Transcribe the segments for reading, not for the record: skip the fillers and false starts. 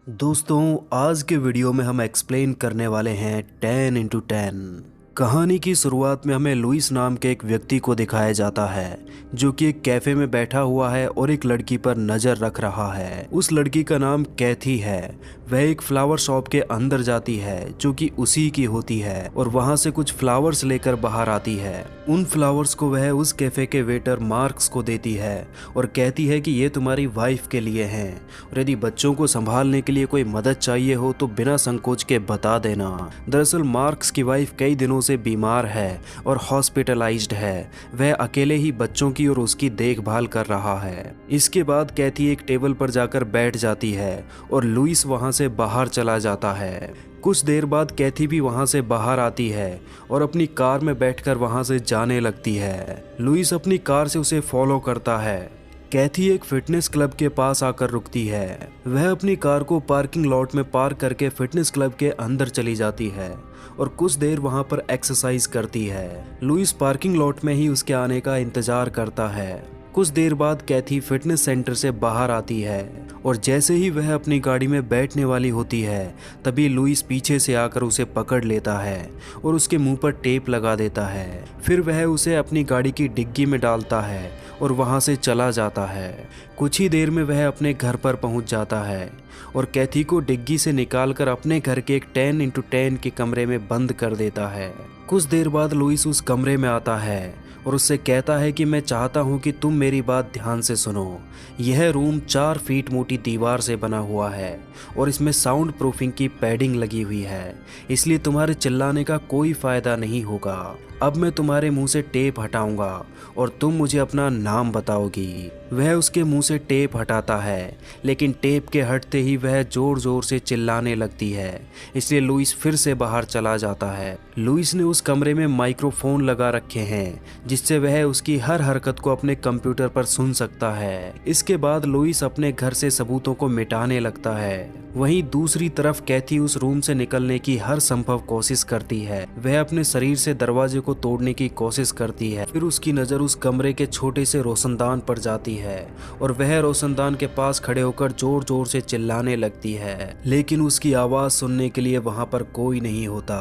दोस्तों, आज के वीडियो में हम एक्सप्लेन करने वाले हैं 10x10। कहानी की शुरुआत में हमें लुइस नाम के एक व्यक्ति को दिखाया जाता है जो कि एक कैफे में बैठा हुआ है और एक लड़की पर नजर रख रहा है। उस लड़की का नाम कैथी है। वह एक फ्लावर शॉप के अंदर जाती है जो कि उसी की होती है और वहां से कुछ फ्लावर्स लेकर बाहर आती है। उन फ्लावर्स को वह उस कैफे के वेटर मार्क्स को देती है और कहती है कि ये तुम्हारी वाइफ के लिए हैं और यदि बच्चों को संभालने के लिए कोई मदद चाहिए हो तो बिना संकोच के बता देना। दरअसल मार्क्स की वाइफ कई दिनों से बीमार है और हॉस्पिटलाइज्ड है। वह अकेले ही बच्चों की और उसकी देखभाल कर रहा है। इसके बाद कैथी एक टेबल पर जाकर बैठ जाती है और लुइस वहां से बाहर चला जाता है। कुछ देर बाद कैथी भी वहां से बाहर आती है और अपनी कार में बैठकर वहां से जाने लगती है। लुइस अपनी कार से उसे फॉलो करता है। कैथी एक फिटनेस क्लब के पास आकर रुकती है। वह अपनी कार को पार्किंग लॉट में पार्क करके फिटनेस क्लब के अंदर चली जाती है और कुछ देर वहां पर एक्सरसाइज करती है। लुइस पार्किंग लॉट में ही उसके आने का इंतजार करता है। कुछ देर बाद कैथी फिटनेस सेंटर से बाहर आती है और जैसे ही वह अपनी गाड़ी में बैठने वाली होती है तभी लुइस पीछे से आकर उसे पकड़ लेता है और उसके मुंह पर टेप लगा देता है। फिर वह उसे अपनी गाड़ी की डिग्गी में डालता है और वहां से चला जाता है। कुछ ही देर में वह अपने घर पर पहुंच जाता है और कैथी को डिग्गी से निकालकर अपने घर के एक 10x10 के कमरे में बंद कर देता है। कुछ देर बाद लुइस उस कमरे में आता है और उससे कहता है कि मैं चाहता हूं कि तुम मेरी बात ध्यान से सुनो। यह रूम 4 फीट मोटी दीवार से बना हुआ है और इसमें साउंड प्रूफिंग की पैडिंग लगी हुई है, इसलिए तुम्हारे चिल्लाने का कोई फायदा नहीं होगा। अब मैं तुम्हारे मुंह से टेप हटाऊंगा और तुम मुझे अपना नाम बताओगी। वह उसके मुंह से टेप हटाता है लेकिन टेप के हटते ही वह जोर जोर से चिल्लाने लगती है, इसलिए लुइस फिर से बाहर चला जाता है। लुइस ने उस कमरे में माइक्रोफोन लगा रखे हैं जिससे वह उसकी हर हरकत को अपने कंप्यूटर पर सुन सकता है। इसके बाद लुइस अपने घर से सबूतों को मिटाने लगता है। वहीं दूसरी तरफ कैथी उस रूम से निकलने की हर संभव कोशिश करती है। वह अपने शरीर से दरवाजे को तोड़ने की कोशिश करती है। फिर उसकी नजर उस कमरे के छोटे से रोशनदान पर जाती है और वह रोशनदान के पास खड़े होकर जोर जोर से चिल्लाने लगती है, लेकिन उसकी आवाज सुनने के लिए वहां पर कोई नहीं होता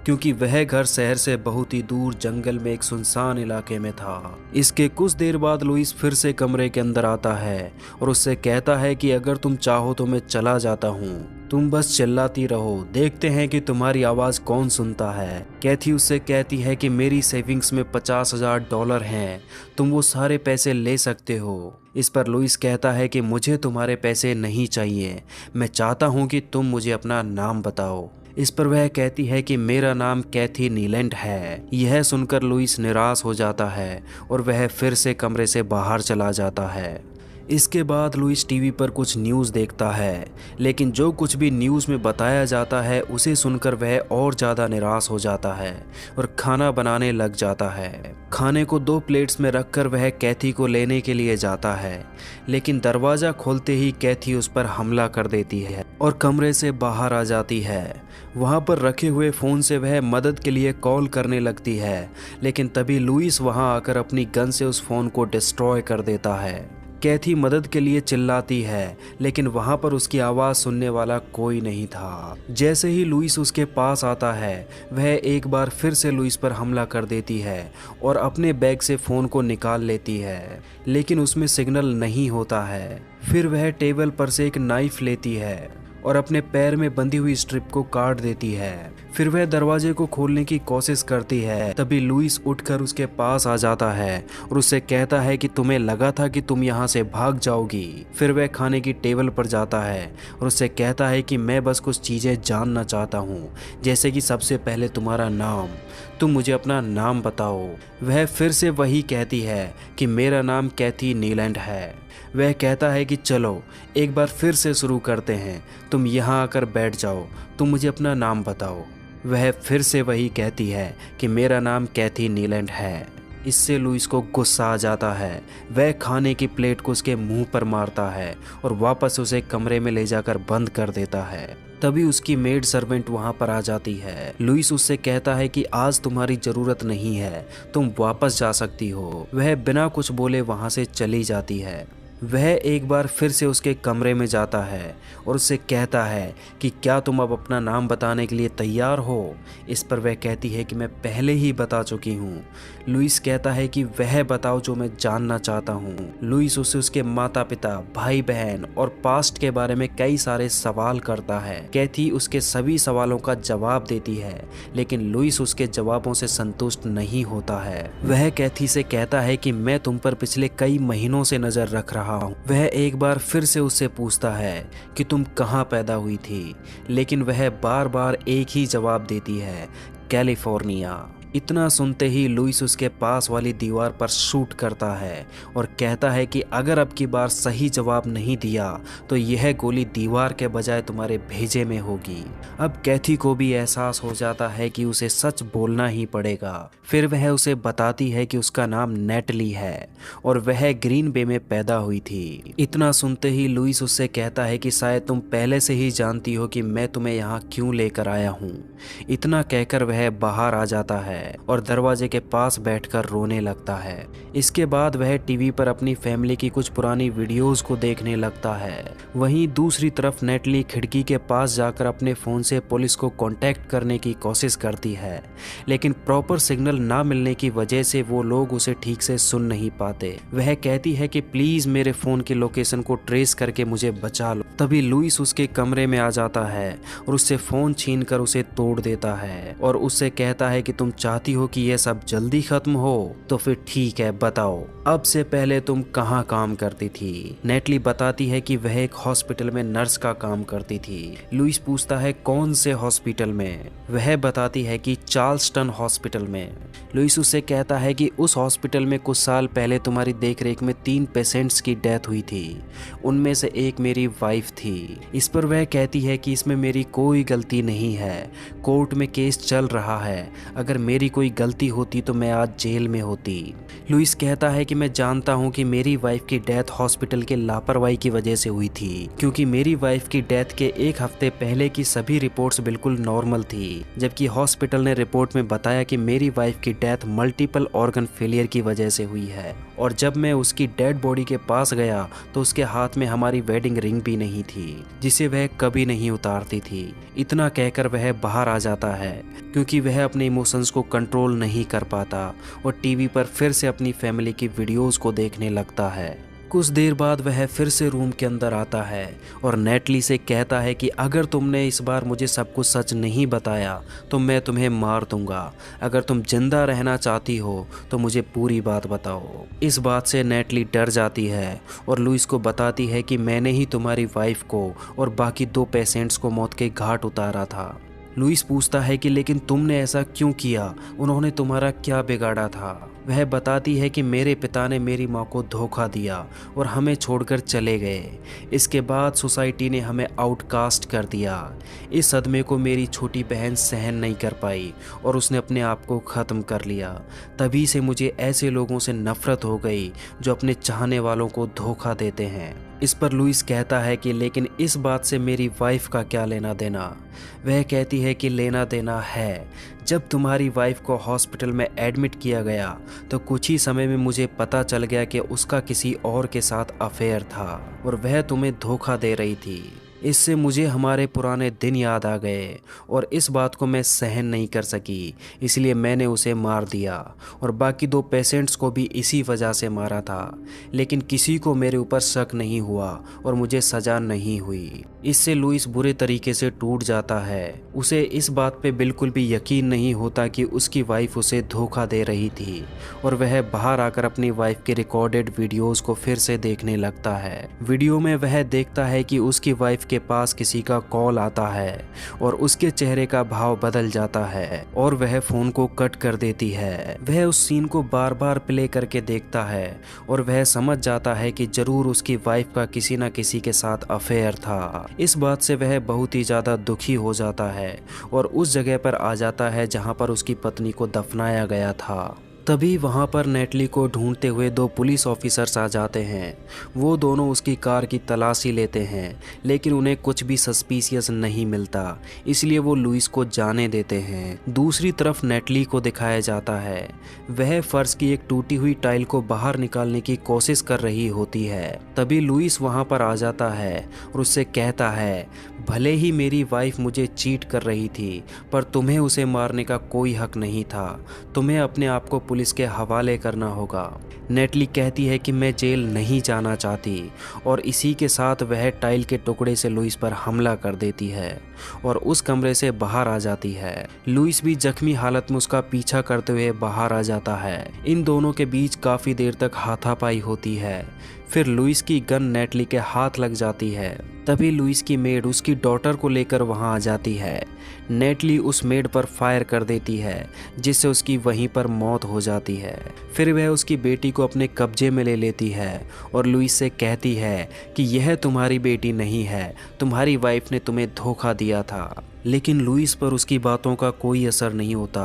क्योंकि वह घर शहर से बहुत ही दूर जंगल में एक सुनसान इलाके में था। इसके कुछ देर बाद लुइस फिर से कमरे के अंदर आता है और उससे कहता है कि अगर तुम चाहो तो मैं चला जाता हूँ, तुम बस चिल्लाती रहो, देखते हैं कि तुम्हारी आवाज कौन सुनता है। कैथी उससे कहती है कि मेरी सेविंग्स में $50,000 हैं, तुम वो सारे पैसे ले सकते हो। इस पर लुइस कहता है कि मुझे तुम्हारे पैसे नहीं चाहिए, मैं चाहता हूँ कि तुम मुझे अपना नाम बताओ। इस पर वह कहती है कि मेरा नाम कैथी नीलैंड है। यह सुनकर लुइस निराश हो जाता है और वह फिर से कमरे से बाहर चला जाता है। इसके बाद लुइस टीवी पर कुछ न्यूज़ देखता है, लेकिन जो कुछ भी न्यूज़ में बताया जाता है उसे सुनकर वह और ज़्यादा निराश हो जाता है और खाना बनाने लग जाता है। खाने को 2 प्लेट्स में रखकर वह कैथी को लेने के लिए जाता है, लेकिन दरवाज़ा खोलते ही कैथी उस पर हमला कर देती है और कमरे से बाहर आ जाती है। वहाँ पर रखे हुए फ़ोन से वह मदद के लिए कॉल करने लगती है, लेकिन तभी लुइस वहाँ आकर अपनी गन से उस फ़ोन को डिस्ट्रॉय कर देता है। कैथी मदद के लिए चिल्लाती है, लेकिन वहां पर उसकी आवाज सुनने वाला कोई नहीं था। जैसे ही लुइस उसके पास आता है वह एक बार फिर से लुइस पर हमला कर देती है और अपने बैग से फोन को निकाल लेती है, लेकिन उसमें सिग्नल नहीं होता है। फिर वह टेबल पर से एक नाइफ लेती है और अपने पैर में बंधी हुई स्ट्रिप को काट देती है। फिर वह दरवाजे को खोलने की कोशिश करती है, तभी लुइस उठकर उसके पास आ जाता है और उससे कहता है कि तुम्हें लगा था कि तुम यहाँ से भाग जाओगी। फिर वह खाने की टेबल पर जाता है और उससे कहता है कि मैं बस कुछ चीज़ें जानना चाहता हूँ, जैसे कि सबसे पहले तुम्हारा नाम, तुम मुझे अपना नाम बताओ। वह फिर से वही कहती है कि मेरा नाम कैथी नीलैंड है। वह कहता है कि चलो एक बार फिर से शुरू करते हैं, तुम यहाँ आकर बैठ जाओ, तुम मुझे अपना नाम बताओ। वह फिर से वही कहती है कि मेरा नाम कैथी नीलैंड है। इससे लुइस को गुस्सा आ जाता है। वह खाने की प्लेट को उसके मुंह पर मारता है और वापस उसे कमरे में ले जाकर बंद कर देता है। तभी उसकी मेड सर्वेंट वहां पर आ जाती है। लुइस उससे कहता है कि आज तुम्हारी जरूरत नहीं है, तुम वापस जा सकती हो। वह बिना कुछ बोले वहां से चली जाती है। वह एक बार फिर से उसके कमरे में जाता है और उससे कहता है कि क्या तुम अब अपना नाम बताने के लिए तैयार हो। इस पर वह कहती है कि मैं पहले ही बता चुकी हूँ। लुइस कहता है कि वह बताओ जो मैं जानना चाहता हूँ। लुइस उसे उसके माता पिता, भाई बहन और पास्ट के बारे में कई सारे सवाल करता है। कैथी उसके सभी सवालों का जवाब देती है, लेकिन लुइस उसके जवाबों से संतुष्ट नहीं होता है। वह कैथी से कहता है कि मैं तुम पर पिछले कई महीनों से नजर रख रहा हूँ। वह एक बार फिर से उससे पूछता है कि तुम कहाँ पैदा हुई थी, लेकिन वह बार बार एक ही जवाब देती है, कैलिफोर्निया। इतना सुनते ही लुइस उसके पास वाली दीवार पर शूट करता है और कहता है कि अगर अब की बार सही जवाब नहीं दिया तो यह गोली दीवार के बजाय तुम्हारे भेजे में होगी। अब कैथी को भी एहसास हो जाता है कि उसे सच बोलना ही पड़ेगा। फिर वह उसे बताती है कि उसका नाम नेटली है और वह ग्रीन बे में पैदा हुई थी। इतना सुनते ही लुइस उससे कहता है कि शायद तुम पहले से ही जानती हो कि मैं तुम्हें यहाँ क्यों लेकर आया हूँ। इतना कहकर वह बाहर आ जाता है और दरवाजे के पास बैठकर रोने लगता है। इसके बाद वह टीवी पर अपनी फैमिली की कुछ पुरानी वीडियोस को देखने लगता है। वहीं दूसरी तरफ नेटली खिड़की के पास जाकर अपने फ़ोन से पुलिस को कांटेक्ट करने की कोशिश करती है, लेकिन प्रॉपर सिग्नल ना मिलने की वजह से वो लोग उसे ठीक से सुन नहीं पाते। वह कहती है कि प्लीज़ मेरे फ़ोन की लोकेशन को ट्रेस करके मुझे बचा लो। तभी लुइस उसके कमरे में आ जाता है और उससे फ़ोन छीनकर उसे तोड़ देता है और उससे कहता है कि तुम चाहती हो कि यह सब जल्दी खत्म हो तो फिर ठीक है, बताओ अब से पहले तुम कहाँ काम करती थी। नेटली बताती है कि वह एक हॉस्पिटल में नर्स का काम करती थी। लुइस पूछता है कौन से हॉस्पिटल में। वह बताती है कि चार्ल्सटन हॉस्पिटल में। लुइस उससे कहता है कि उस हॉस्पिटल में कुछ साल पहले तुम्हारी देखरेख में 3 पेशेंट्स की डेथ हुई थी, उनमें से एक मेरी वाइफ थी। इस पर वह कहती है कि इसमें मेरी कोई गलती नहीं है, कोर्ट में केस चल रहा है, अगर मेरी कोई गलती होती तो मैं आज जेल में होती। लुइस कहता है कि मैं जानता हूं कि मेरी वाइफ की डेथ हॉस्पिटल के लापरवाही की वजह से हुई थी, क्योंकि मेरी वाइफ की डेथ के एक हफ्ते पहले की सभी रिपोर्ट्स बिल्कुल नॉर्मल थी, जबकि हॉस्पिटल ने रिपोर्ट में बताया कि मेरी वाइफ की डेथ मल्टीपल ऑर्गन फेलियर की वजह से हुई है। और जब मैं उसकी डेड बॉडी के पास गया तो उसके हाथ में हमारी वेडिंग रिंग भी नहीं थी, जिसे वह कभी नहीं उतारती थी। इतना कहकर वह बाहर आ जाता है क्योंकि वह अपने इमोशंस को कंट्रोल नहीं कर पाता और टीवी पर फिर से अपनी फैमिली की वीडियोस को देखने लगता है। कुछ देर बाद वह फिर से रूम के अंदर आता है और नेटली से कहता है कि अगर तुमने इस बार मुझे सब कुछ सच नहीं बताया तो मैं तुम्हें मार दूंगा। अगर तुम जिंदा रहना चाहती हो तो मुझे पूरी बात बताओ। इस बात से नेटली डर जाती है और लुइस को बताती है कि मैंने ही तुम्हारी वाइफ को और बाकी 2 पेशेंट्स को मौत के घाट उतारा था। लुइस पूछता है कि लेकिन तुमने ऐसा क्यों किया, उन्होंने तुम्हारा क्या बिगाड़ा था। वह बताती है कि मेरे पिता ने मेरी माँ को धोखा दिया और हमें छोड़कर चले गए। इसके बाद सोसाइटी ने हमें आउटकास्ट कर दिया। इस सदमे को मेरी छोटी बहन सहन नहीं कर पाई और उसने अपने आप को ख़त्म कर लिया। तभी से मुझे ऐसे लोगों से नफरत हो गई जो अपने चाहने वालों को धोखा देते हैं। इस पर लुइस कहता है कि लेकिन इस बात से मेरी वाइफ का क्या लेना देना। वह कहती है कि लेना देना है। जब तुम्हारी वाइफ को हॉस्पिटल में एडमिट किया गया तो कुछ ही समय में मुझे पता चल गया कि उसका किसी और के साथ अफेयर था और वह तुम्हें धोखा दे रही थी। इससे मुझे हमारे पुराने दिन याद आ गए और इस बात को मैं सहन नहीं कर सकी, इसलिए मैंने उसे मार दिया और बाकी 2 पेशेंट्स को भी इसी वजह से मारा था। लेकिन किसी को मेरे ऊपर शक नहीं हुआ और मुझे सज़ा नहीं हुई। इससे लुइस बुरे तरीके से टूट जाता है। उसे इस बात पे बिल्कुल भी यकीन नहीं होता कि उसकी वाइफ उसे धोखा दे रही थी और वह बाहर आकर अपनी वाइफ के रिकॉर्डेड वीडियोस को फिर से देखने लगता है। वीडियो में वह देखता है कि उसकी वाइफ के पास किसी का कॉल आता है और उसके चेहरे का भाव बदल जाता है और वह फोन को कट कर देती है। वह उस सीन को बार बार प्ले करके देखता है और वह समझ जाता है कि जरूर उसकी वाइफ का किसी न किसी के साथ अफेयर था। इस बात से वह बहुत ही ज़्यादा दुखी हो जाता है और उस जगह पर आ जाता है जहाँ पर उसकी पत्नी को दफनाया गया था। तभी वहाँ पर नेटली को ढूंढते हुए 2 पुलिस ऑफिसर्स आ जाते हैं। वो दोनों उसकी कार की तलाशी लेते हैं, लेकिन उन्हें कुछ भी सस्पिशियस नहीं मिलता, इसलिए वो लुइस को जाने देते हैं। दूसरी तरफ नेटली को दिखाया जाता है, वह फर्श की एक टूटी हुई टाइल को बाहर निकालने की कोशिश कर रही होती है। तभी लुइस वहाँ पर आ जाता है और उससे कहता है, भले ही मेरी वाइफ मुझे चीट कर रही थी, पर तुम्हें उसे मारने का कोई हक नहीं था। तुम्हें अपने आप को पुलिस के हवाले करना होगा। नेटली कहती है कि मैं जेल नहीं जाना चाहती, और इसी के साथ वह टाइल के टुकड़े से लुइस पर हमला कर देती है और उस कमरे से बाहर आ जाती है। लुइस भी जख्मी हालत में उसका पीछा करते हुए बाहर आ जाता है। इन दोनों के बीच काफ़ी देर तक हाथापाई होती है। फिर लुइस की गन नेटली के हाथ लग जाती है। तभी लुइस की मेड उसकी डॉटर को लेकर वहां आ जाती है। नेटली उस मेड पर फायर कर देती है, जिससे उसकी वहीं पर मौत हो जाती है। फिर वह उसकी बेटी को अपने कब्जे में ले लेती है और लुइस से कहती है कि यह तुम्हारी बेटी नहीं है, तुम्हारी वाइफ ने तुम्हें धोखा दिया था। लेकिन लुइस पर उसकी बातों का कोई असर नहीं होता,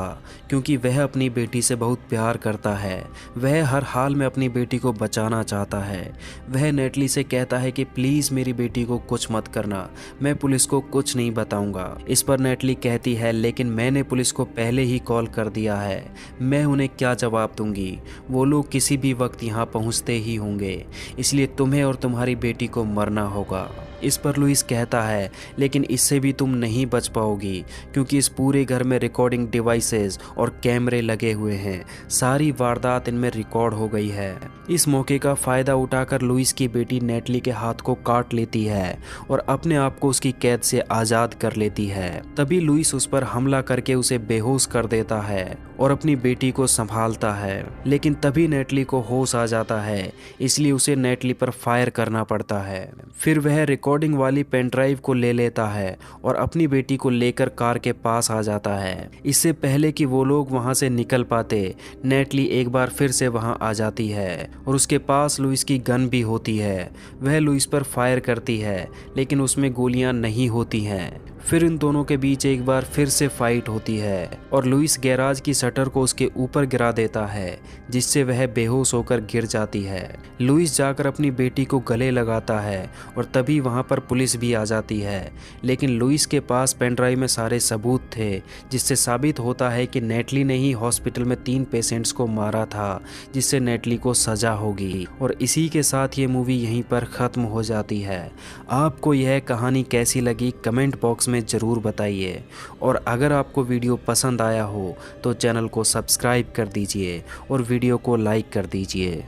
क्योंकि वह अपनी बेटी से बहुत प्यार करता है। वह हर हाल में अपनी बेटी को बचाना चाहता है। वह नेटली से कहता है कि प्लीज़ मेरी बेटी को कुछ मत करना, मैं पुलिस को कुछ नहीं बताऊंगा। इस पर नेटली कहती है, लेकिन मैंने पुलिस को पहले ही कॉल कर दिया है, मैं उन्हें क्या जवाब दूंगी, वो लोग किसी भी वक्त यहाँ पहुँचते ही होंगे, इसलिए तुम्हें और तुम्हारी बेटी को मरना होगा। इस पर लुइस कहता है, लेकिन इससे भी तुम नहीं बच पाओगी, क्योंकि इस पूरे घर में रिकॉर्डिंग डिवाइसेस और कैमरे लगे हुए हैं, सारी वारदात इनमें रिकॉर्ड हो गई है। इस मौके का फ़ायदा उठाकर लुइस की बेटी नेटली के हाथ को काट लेती है और अपने आप को उसकी कैद से आज़ाद कर लेती है। तभी लुइस उस पर हमला करके उसे बेहोश कर देता है और अपनी बेटी को संभालता है, लेकिन तभी नेटली को होश आ जाता है, इसलिए उसे नेटली पर फायर करना पड़ता है। फिर वह रिकॉर्डिंग वाली पेन ड्राइव को ले लेता है और अपनी बेटी को लेकर कार के पास आ जाता है। इससे पहले कि वो लोग वहां से निकल पाते, नेटली एक बार फिर से वहां आ जाती है और उसके पास लुइस की गन भी होती है। वह लुइस पर फायर करती है, लेकिन उसमें गोलियां नहीं होती हैं। फिर इन दोनों के बीच एक बार फिर से फाइट होती है और लुइस गैराज की शटर को उसके ऊपर गिरा देता है, जिससे वह बेहोश होकर गिर जाती है। लुइस जाकर अपनी बेटी को गले लगाता है और तभी वहां पर पुलिस भी आ जाती है, लेकिन लुइस के पास पेन ड्राइव में सारे सबूत थे, जिससे साबित होता है कि नेटली ने ही हॉस्पिटल में 3 पेशेंट्स को मारा था, जिससे नेटली को सजा होगी। और इसी के साथ ये मूवी यहीं पर ख़त्म हो जाती है। आपको यह कहानी कैसी लगी कमेंट बॉक्स में ज़रूर बताइए, और अगर आपको वीडियो पसंद आया हो तो चैनल को सब्सक्राइब कर दीजिए और वीडियो को लाइक कर दीजिए।